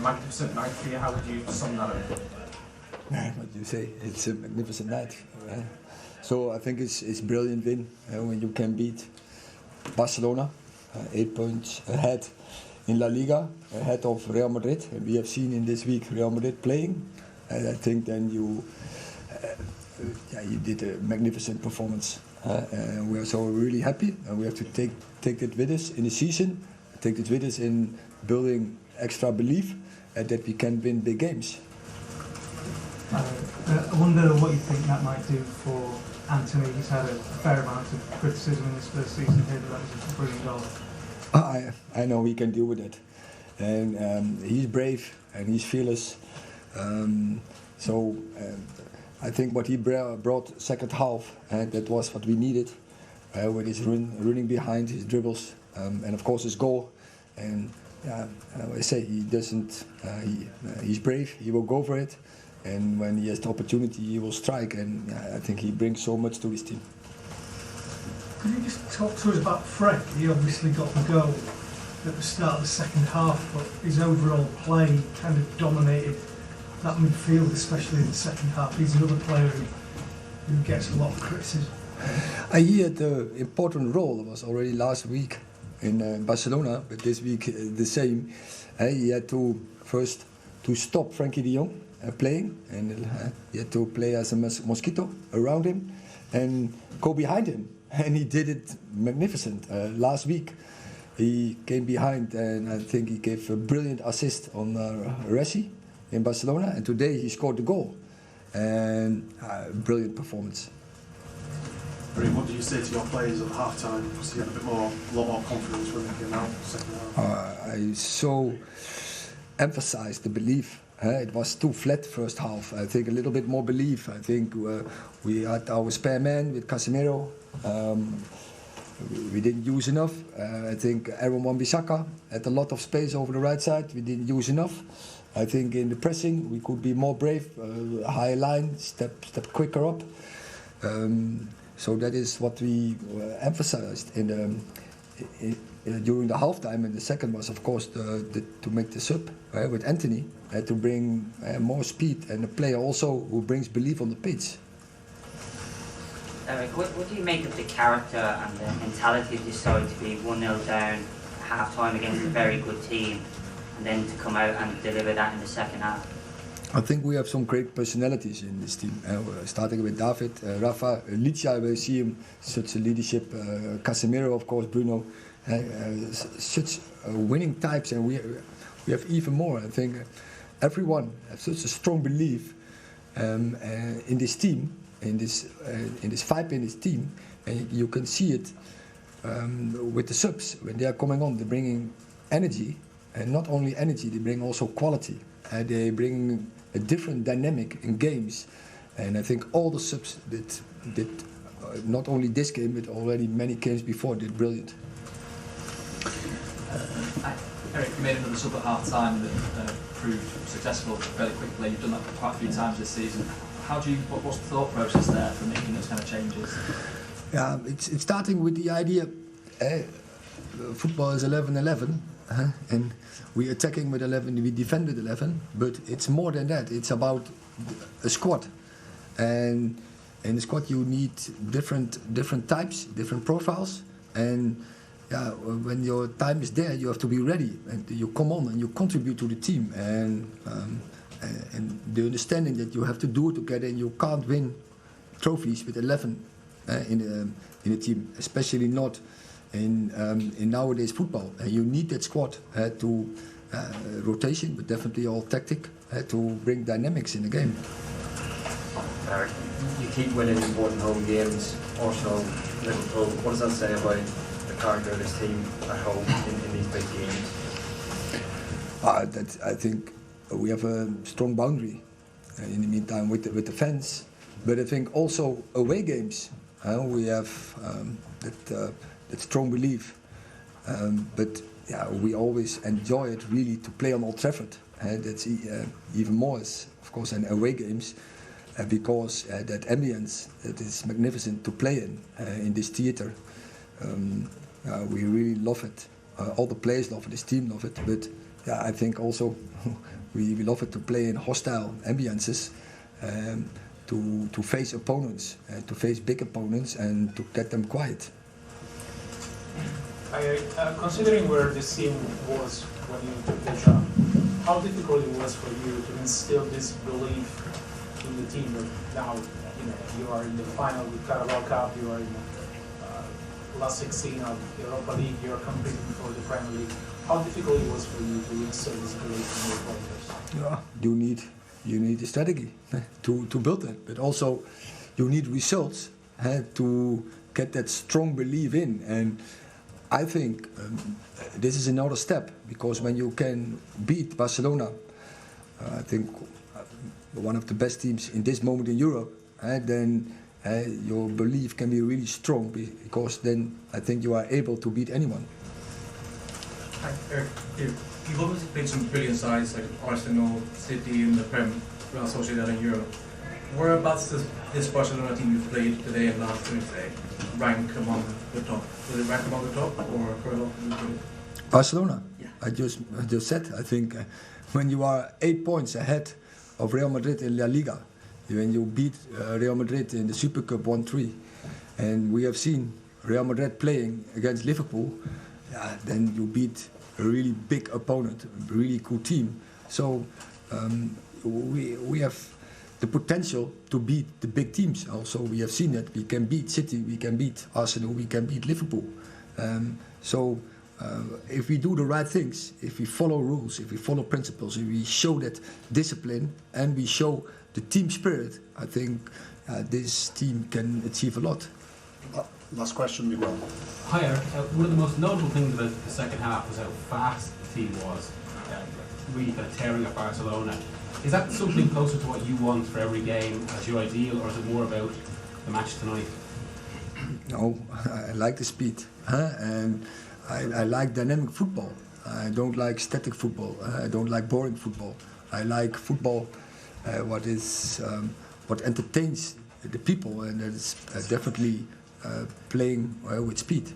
magnificent night for you. How would you sum that up? What you say, it's a magnificent night. So I think it's brilliant win when you can beat Barcelona, 8 points ahead in La Liga, ahead of Real Madrid. And we have seen in this week Real Madrid playing, and I think then you did a magnificent performance. And we are so really happy, and we have to take it with us in the season, take it with us in building extra belief that we can win big games. I wonder what you think that might do for Anthony. He's had a fair amount of criticism in his first season here, but that was a brilliant goal. I know he can deal with it, and he's brave and he's fearless. I think what he brought second half, that was what we needed, with his running behind, his dribbles, and of course his goal. And I say he doesn't. He's brave. He will go for it. And when he has the opportunity, he will strike, and I think he brings so much to his team. Could you just talk to us about Frank? He obviously got the goal at the start of the second half, but his overall play kind of dominated that midfield, especially in the second half. He's another player who gets a lot of criticism. He had an important role. It was already last week in Barcelona, but this week the same. He had to first stop Frankie de Jong playing, and he had to play as a mosquito around him and go behind him, and he did it magnificent. Last week he came behind, and I think he gave a brilliant assist on Rashford in Barcelona, and today he scored the goal, and brilliant performance. What do you say to your players at half time? Because you had a lot more confidence when they came out second half. I so emphasized the belief. It was too flat first half. I think a little bit more belief. I think we had our spare man with Casemiro. We didn't use enough. I think Aaron Wan-Bissaka had a lot of space over the right side. We didn't use enough. I think in the pressing we could be more brave, higher line, step quicker up. So that is what we emphasized during the halftime, and the second was of course to make the sub with Anthony, to bring more speed, and a player also who brings belief on the pitch. Erik, what do you make of the character and the mentality of this side to be 1-0 down at half-time against a very good team, and then to come out and deliver that in the second half? I think we have some great personalities in this team. Starting with David, Rafa, Licha, we see him, such a leadership. Casemiro, of course, Bruno, such winning types, and we have even more. I think everyone has such a strong belief in this team, in this vibe in this team, and you can see it with the subs when they are coming on. They're bringing energy, and not only energy, they bring also quality. They bring a different dynamic in games, and I think all the subs did not only this game but already many games before did brilliant. Erik, you made another sub at half time that proved successful fairly quickly. You've done that quite a few times this season. What's the thought process there for making those kind of changes? Yeah, it's starting with the idea. Football is 11-11. And we're attacking with 11, we defend with 11, but it's more than that. It's about a squad, and in the squad you need different types, different profiles, and when your time is there, you have to be ready, and you come on and you contribute to the team, and the understanding that you have to do it together, and you can't win trophies with 11 in a team, especially not in nowadays football. You need that squad to rotation, but definitely all tactic to bring dynamics in the game. Erik, you keep winning important home games, Arsenal, Liverpool. What does that say about the character of this team at home in these big games? I think we have a strong boundary in the meantime with the fans, but I think also away games we have that strong belief, but we always enjoy it really to play on Old Trafford. That's even more, of course, than away games, because that ambience that is magnificent to play in this theatre. We really love it. All the players love it, this team love it, but I think also We love it to play in hostile ambiances, to face opponents, to face big opponents, and to get them quiet. Considering where this team was when you took the job, how difficult it was for you to instill this belief in the team that now you are in the final with Carabao Cup, you are in the last 16 of Europa League, you are competing for the Premier League. How difficult it was for you to instill this belief in your players? Yeah, you need a strategy to build it, but also you need results to get that strong belief in. And I think this is another step, because when you can beat Barcelona, I think one of the best teams in this moment in Europe, then your belief can be really strong, because then I think you are able to beat anyone. Hi, Erik. You've obviously played some brilliant sides like Arsenal, City, and the Prem, Real Sociedad in Europe. Whereabouts does this Barcelona team you've played today and last Thursday rank among the top? Does it rank among the top, or further? Barcelona? Yeah. I just said, I think when you are 8 points ahead of Real Madrid in La Liga, when you beat Real Madrid in the Super Cup 1-3, and we have seen Real Madrid playing against Liverpool, then you beat a really big opponent, a really cool team. So we have the potential to beat the big teams. Also, we have seen that we can beat City, we can beat Arsenal, we can beat Liverpool. If we do the right things, if we follow rules, if we follow principles, if we show that discipline and we show the team spirit, I think this team can achieve a lot. Last question, Miguel. Hi, Erik. One of the most notable things about the second half was how fast the team was, really kind of tearing at Barcelona. Is that something closer to what you want for every game as your ideal, or is it more about the match tonight? No, I like the speed, and I like dynamic football. I don't like static football. I don't like boring football. I like football what entertains the people, and that is definitely playing with speed.